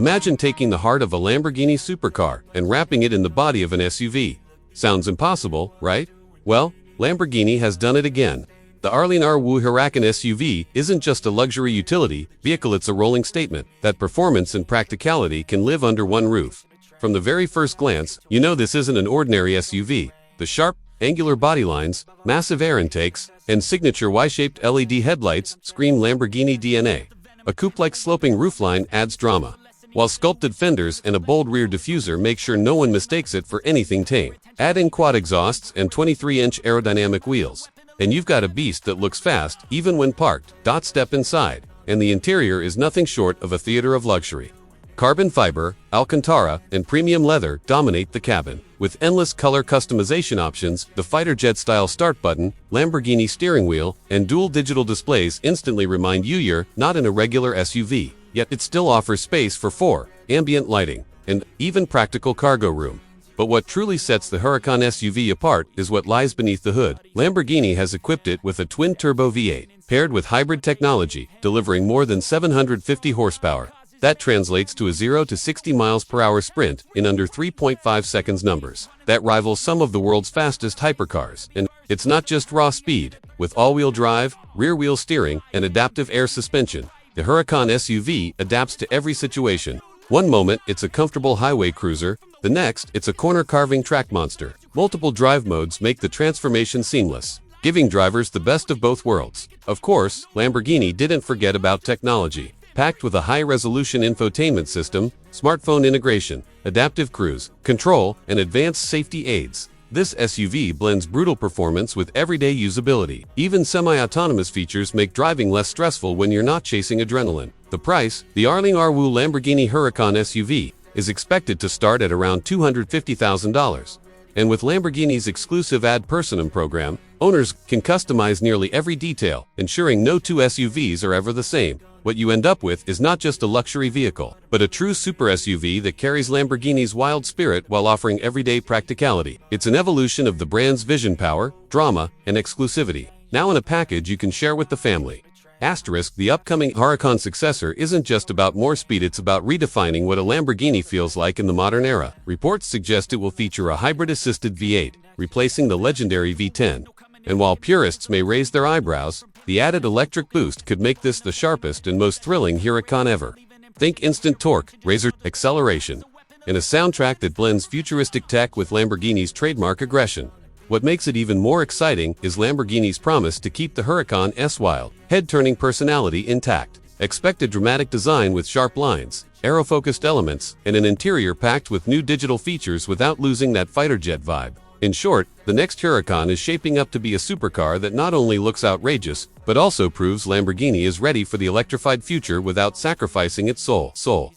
Imagine taking the heart of a Lamborghini supercar and wrapping it in the body of an SUV. Sounds impossible, right? Well, Lamborghini has done it again. The Lamborghini Huracán SUV isn't just a luxury utility vehicle, it's a rolling statement that performance and practicality can live under one roof. From the very first glance, you know this isn't an ordinary SUV. The sharp, angular body lines, massive air intakes, and signature Y-shaped LED headlights scream Lamborghini DNA. A coupe-like sloping roofline adds drama, while sculpted fenders and a bold rear diffuser make sure no one mistakes it for anything tame. Add in quad exhausts and 23-inch aerodynamic wheels, and you've got a beast that looks fast even when parked. Step inside, and the interior is nothing short of a theater of luxury. Carbon fiber, Alcantara, and premium leather dominate the cabin. With endless color customization options, the fighter jet-style start button, Lamborghini steering wheel, and dual digital displays instantly remind you you're not in a regular SUV. Yet it still offers space for ambient lighting, and even practical cargo room. But what truly sets the Huracán SUV apart is what lies beneath the hood. Lamborghini has equipped it with a twin-turbo V8, paired with hybrid technology, delivering more than 750 horsepower. That translates to a 0 to 60 miles per hour sprint in under 3.5 seconds numbers. That rivals some of the world's fastest hypercars. And it's not just raw speed. With all-wheel drive, rear-wheel steering, and adaptive air suspension, the Huracán SUV adapts to every situation. One moment, it's a comfortable highway cruiser. The next, it's a corner-carving track monster. Multiple drive modes make the transformation seamless, giving drivers the best of both worlds. Of course, Lamborghini didn't forget about technology. Packed with a high-resolution infotainment system, smartphone integration, adaptive cruise control, and advanced safety aids, this SUV blends brutal performance with everyday usability. Even semi-autonomous features make driving less stressful when you're not chasing adrenaline. The price, the Lamborghini Huracán SUV, is expected to start at around $250,000. And with Lamborghini's exclusive Ad Personam program, owners can customize nearly every detail, ensuring no two SUVs are ever the same. What you end up with is not just a luxury vehicle, but a true super SUV that carries Lamborghini's wild spirit while offering everyday practicality. It's an evolution of the brand's vision, power, drama, and exclusivity, now in a package you can share with the family. The upcoming Huracán successor isn't just about more speed, it's about redefining what a Lamborghini feels like in the modern era. Reports suggest it will feature a hybrid-assisted V8, replacing the legendary V10. And while purists may raise their eyebrows, the added electric boost could make this the sharpest and most thrilling Huracán ever. Think instant torque, razor acceleration, and a soundtrack that blends futuristic tech with Lamborghini's trademark aggression. What makes it even more exciting is Lamborghini's promise to keep the Huracán's wild, head-turning personality intact. Expect a dramatic design with sharp lines, aero-focused elements, and an interior packed with new digital features without losing that fighter jet vibe. In short, the next Huracán is shaping up to be a supercar that not only looks outrageous, but also proves Lamborghini is ready for the electrified future without sacrificing its soul.